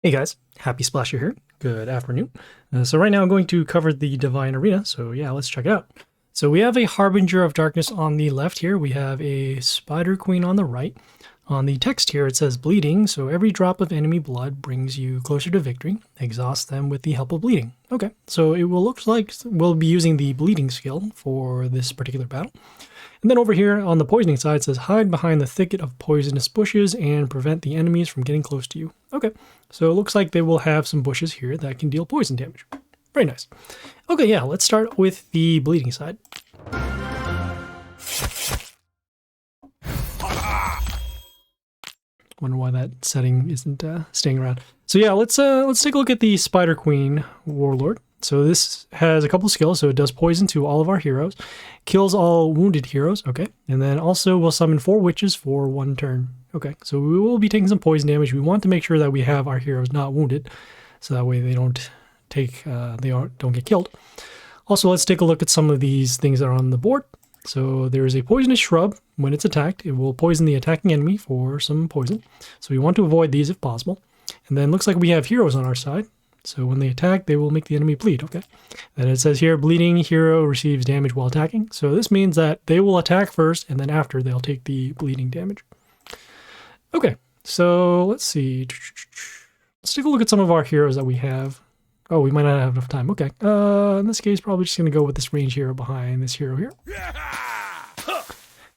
Hey guys, Happy Splasher here. Good afternoon. So right now I'm going to cover the Divine Arena, so yeah, let's check it out. So we have a Harbinger of Darkness on the left here. We have a Spider Queen on the right. On the text here it says bleeding, so every drop of enemy blood brings you closer to victory. Exhaust them with the help of bleeding. Okay, so it will look like we'll be using the bleeding skill for this particular battle. And then over here on the poisoning side, it says hide behind the thicket of poisonous bushes and prevent the enemies from getting close to you. Okay, so it looks like they will have some bushes here that can deal poison damage. Very nice. Okay, yeah, let's start with the bleeding side. Wonder why that setting isn't staying around. So yeah, let's take a look at the Spider Queen Warlord. So this has a couple of skills. So it does poison to all of our heroes, kills all wounded heroes. Okay, and then also will summon 4 witches for 1 turn. Okay, so we will be taking some poison damage. We want to make sure that we have our heroes not wounded, so that way they don't don't get killed. Also, let's take a look at some of these things that are on the board. So there is a poisonous shrub. When it's attacked, it will poison the attacking enemy for some poison. So we want to avoid these if possible. And then looks like we have heroes on our side. So when they attack, they will make the enemy bleed. Okay. Then it says here, bleeding hero receives damage while attacking. So this means that they will attack first, and then after they'll take the bleeding damage. Okay. So let's see. Let's take a look at some of our heroes that we have. Oh, we might not have enough time. Okay. In this case, probably just going to go with this range hero behind this hero here.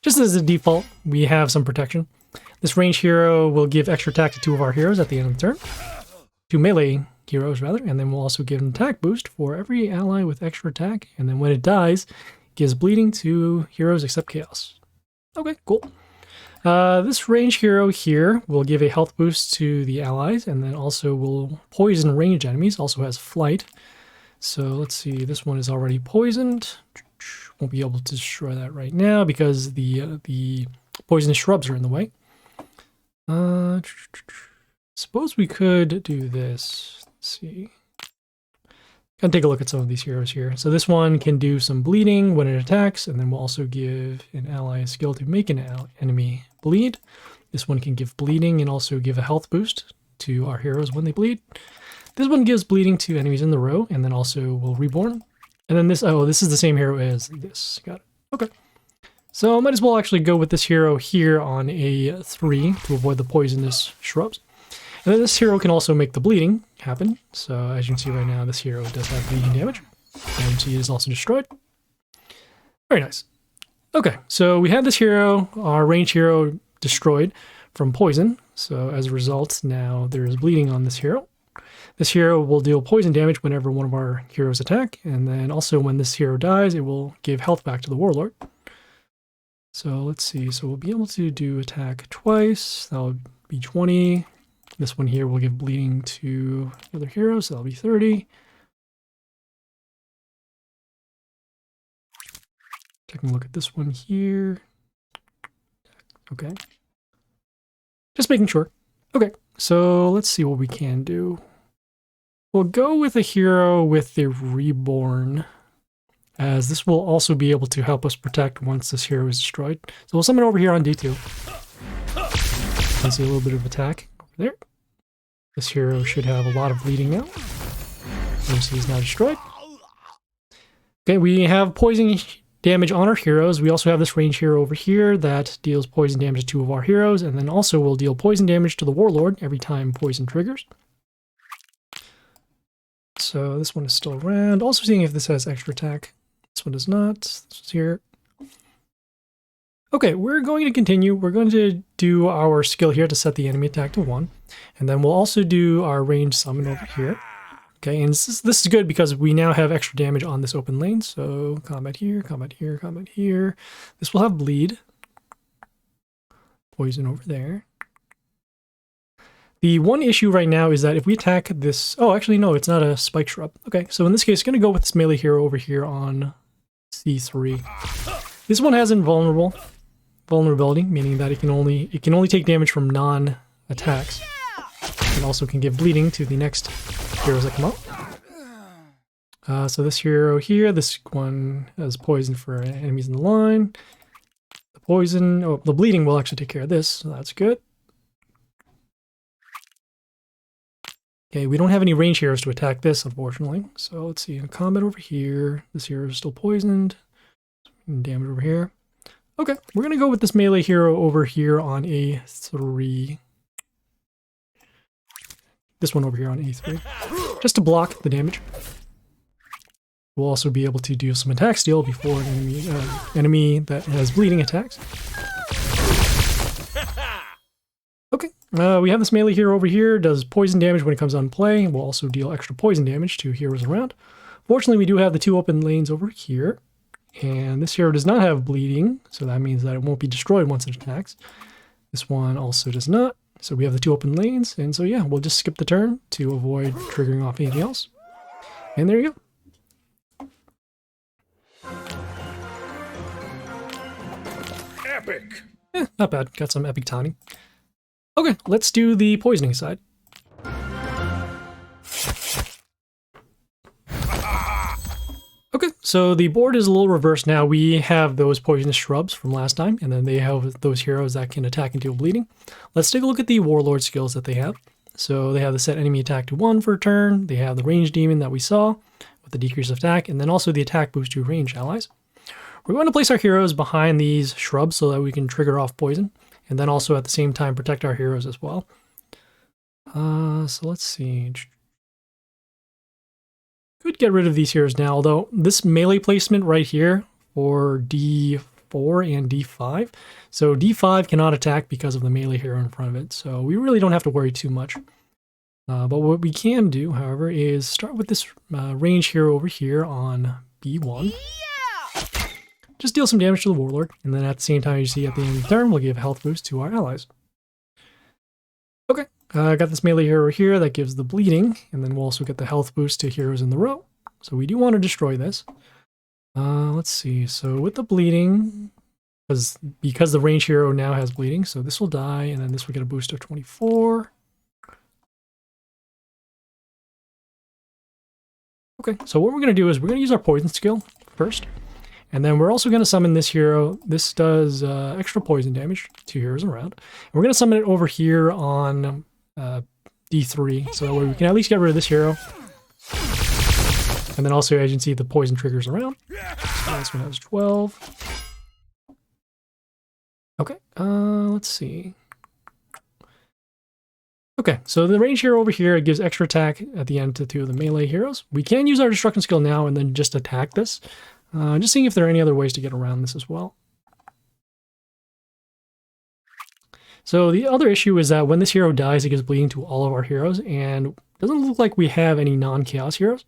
Just as a default, we have some protection. This range hero will give extra attack to 2 of our heroes at the end of the turn. 2 melee heroes, rather. And then we'll also give an attack boost for every ally with extra attack. And then when it dies, it gives bleeding to heroes except chaos. Okay, cool. This range hero here will give a health boost to the allies, and then also will poison ranged enemies, also has flight. So let's see, this one is already poisoned. Won't be able to destroy that right now because the poisonous shrubs are in the way. Suppose we could do this. Let's see. Gonna take a look at some of these heroes here. So this one can do some bleeding when it attacks, and then we'll also give an ally a skill to make an enemy bleed. This one can give bleeding and also give a health boost to our heroes when they bleed. This one gives bleeding to enemies in the row, and then also will reborn. And then this, oh, this is the same hero as this. Got it. Okay. So I might as well actually go with this hero here on a 3 to avoid the poisonous shrubs. And then this hero can also make the bleeding happen. So as you can see right now, this hero does have bleeding damage. And you see it is also destroyed. Very nice. Okay, so we had this hero, our range hero, destroyed from poison. So as a result, now there is bleeding on this hero. This hero will deal poison damage whenever one of our heroes attack. And then also when this hero dies, it will give health back to the warlord. So let's see. So we'll be able to do attack twice. That'll be 20. This one here will give bleeding to the other heroes, so that'll be 30. Taking a look at this one here. Okay. Just making sure. Okay, so let's see what we can do. We'll go with a hero with the Reborn, as this will also be able to help us protect once this hero is destroyed. So we'll summon over here on D2. You can see a little bit of attack over there. This hero should have a lot of bleeding now. MC is now destroyed. Okay, we have poison damage on our heroes. We also have this range hero over here that deals poison damage to 2 of our heroes, and then also will deal poison damage to the warlord every time poison triggers. So this one is still around. Also seeing if this has extra attack. This one does not. This one's here. Okay, we're going to continue. We're going to do our skill here to set the enemy attack to 1. And then we'll also do our range summon over here. Okay, and this is good because we now have extra damage on this open lane. So combat here, combat here, combat here. This will have bleed. Poison over there. The one issue right now is that if we attack this... Oh, actually, no, it's not a spike shrub. Okay, so in this case, I'm going to go with this melee hero over here on C3. This one has vulnerability, meaning that it can only take damage from non-attacks. And also can give bleeding to the next heroes that come up. So this hero here, this one has poison for enemies in the line. The bleeding will actually take care of this, so that's good. Okay, we don't have any range heroes to attack this, unfortunately. So let's see, in combat over here, this hero is still poisoned. Damage over here. Okay, we're going to go with this melee hero over here on A3. This one over here on A3. Just to block the damage. We'll also be able to do some attack steal before an enemy that has bleeding attacks. Okay, we have this melee hero over here, does poison damage when it comes on play. We'll also deal extra poison damage to heroes around. Fortunately, we do have the 2 open lanes over here. And this hero does not have bleeding, so that means that it won't be destroyed once it attacks. This one also does not. So we have the 2 open lanes, and so yeah, we'll just skip the turn to avoid triggering off anything else. And there you go. Epic! Not bad. Got some epic taunting. Okay, let's do the poisoning side. Okay, so the board is a little reversed now. We have those poisonous shrubs from last time, and then they have those heroes that can attack and deal bleeding. Let's take a look at the warlord skills that they have. So they have the set enemy attack to 1 for a turn. They have the range demon that we saw with the decrease of attack, and then also the attack boost to range allies. We're going to place our heroes behind these shrubs so that we can trigger off poison, and then also at the same time protect our heroes as well. So let's see. Could get rid of these heroes now, although this melee placement right here for D4 and D5. So D5 cannot attack because of the melee hero in front of it, so we really don't have to worry too much. But what we can do, however, is start with this range hero over here on B1. Just deal some damage to the warlord, and then at the same time, you see at the end of the turn, we'll give a health boost to our allies. Okay, I got this melee hero here that gives the bleeding, and then we'll also get the health boost to heroes in the row. So we do want to destroy this. Let's see, so with the bleeding, because the range hero now has bleeding, so this will die, and then this will get a boost of 24. Okay, so what we're going to do is we're going to use our poison skill first. And then we're also going to summon this hero. This does extra poison damage to heroes around. And we're going to summon it over here on D3, so that way we can at least get rid of this hero. And then also, as you can see, the poison triggers around. So this one has 12. Okay, let's see. Okay, so the range hero over here, it gives extra attack at the end to 2 of the melee heroes. We can use our destruction skill now and then just attack this. Just seeing if there are any other ways to get around this as well. So the other issue is that when this hero dies, it gives bleeding to all of our heroes, and it doesn't look like we have any non-chaos heroes.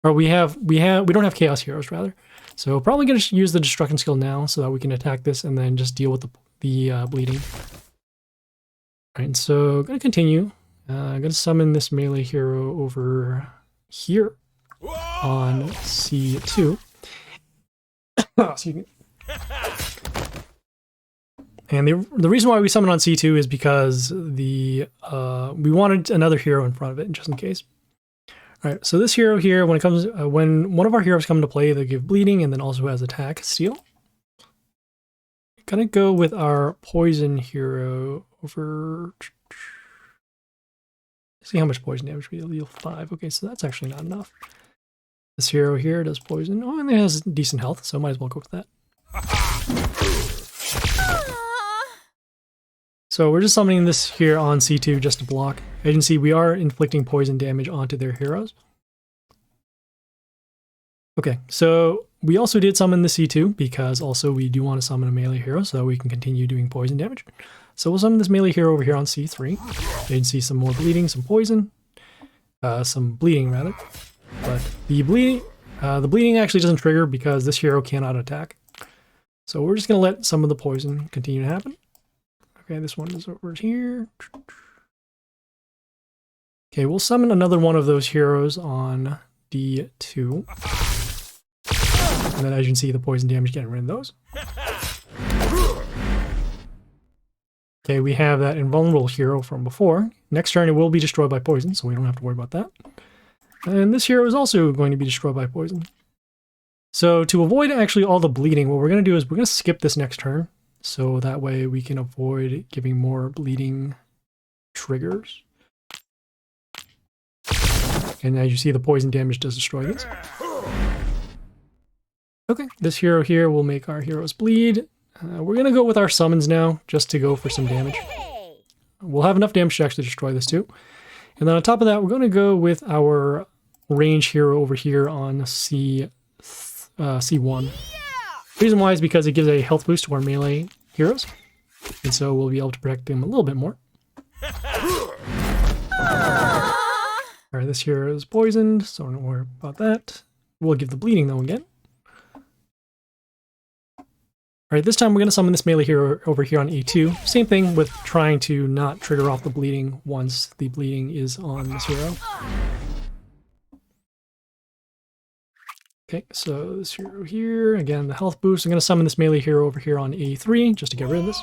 Or we don't have chaos heroes, rather. So probably going to use the destruction skill now so that we can attack this and then just deal with the bleeding. All right, so going to continue. I'm going to summon this melee hero over here on C2. Excuse me. And the reason why we summon on C2 is because we wanted another hero in front of it, just in case. All right, so this hero here, when one of our heroes come into play, they give bleeding and then also has attack steal. Gonna go with our poison hero over. See how much poison damage we deal. 5. Okay, so that's actually not enough. This hero here does poison. Oh, and it has decent health, so might as well go with that. So we're just summoning this here on C2 just to block. As you can see, we are inflicting poison damage onto their heroes. Okay, so we also did summon the C2 because also we do want to summon a melee hero so that we can continue doing poison damage. So we'll summon this melee hero over here on C3. You can see some more bleeding, some poison. Some bleeding, rather. But the bleeding actually doesn't trigger because this hero cannot attack. So we're just going to let some of the poison continue to happen. Okay, this one is over here. Okay, we'll summon another one of those heroes on D2. And then as you can see, the poison damage getting rid of those. Okay, we have that invulnerable hero from before. Next turn it will be destroyed by poison, so we don't have to worry about that. And this hero is also going to be destroyed by poison. So to avoid actually all the bleeding, what we're going to do is we're going to skip this next turn. So that way we can avoid giving more bleeding triggers. And as you see, the poison damage does destroy these. Okay, this hero here will make our heroes bleed. We're going to go with our summons now, just to go for some damage. We'll have enough damage to actually destroy this too. And then on top of that, we're going to go with our range hero over here on C1. The reason why is because it gives a health boost to our melee heroes. And so we'll be able to protect them a little bit more. Alright, this hero is poisoned, so don't worry about that. We'll give the bleeding though again. Alright, this time we're going to summon this melee hero over here on A2. Same thing with trying to not trigger off the bleeding once the bleeding is on this hero. Okay, so this hero here, again, the health boost. I'm going to summon this melee hero over here on A3 just to get rid of this.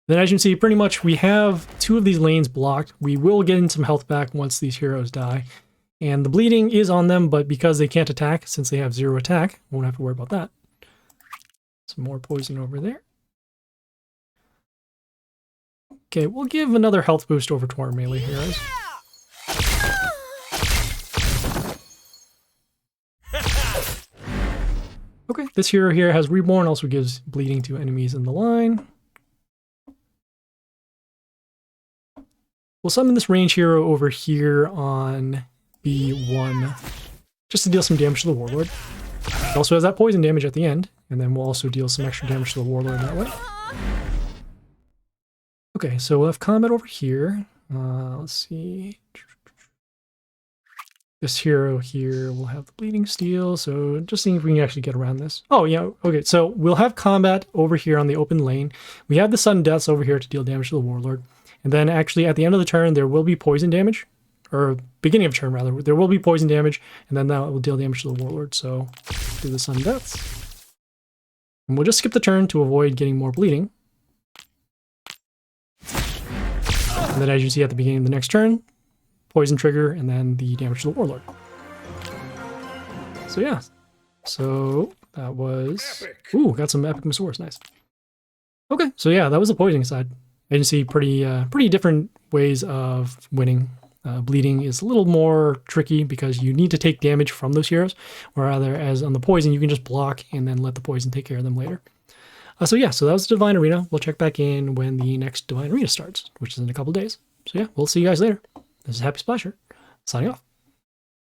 Then as you can see, pretty much we have 2 of these lanes blocked. We will get in some health back once these heroes die. And the bleeding is on them, but because they can't attack, since they have 0 attack, won't have to worry about that. Some more poison over there. Okay, we'll give another health boost over to our melee heroes. Okay, this hero here has Reborn, also gives bleeding to enemies in the line. We'll summon this range hero over here on B1, just to deal some damage to the Warlord. It also has that poison damage at the end, and then we'll also deal some extra damage to the Warlord that way. Okay, so we'll have combat over here. Let's see. This hero here will have the bleeding steel, so just seeing if we can actually get around this. Oh yeah, okay, so we'll have combat over here on the open lane. We have the sudden deaths over here to deal damage to the Warlord. And then actually at the end of the turn, there will be poison damage, or beginning of turn rather, there will be poison damage, and then that will deal damage to the Warlord. So do the sudden deaths. And we'll just skip the turn to avoid getting more bleeding. And then as you see at the beginning of the next turn, poison trigger, and then the damage to the Warlord. So yeah, so that was, ooh, got some Epic Masaurus, nice. Okay, so yeah, that was the poisoning side. As you see, pretty different ways of winning. Bleeding is a little more tricky because you need to take damage from those heroes, whereas on the poison, you can just block and then let the poison take care of them later. So yeah, so that was the Divine Arena. We'll check back in when the next Divine Arena starts, which is in a couple days. So yeah, we'll see you guys later. This is Happy Splasher, signing off.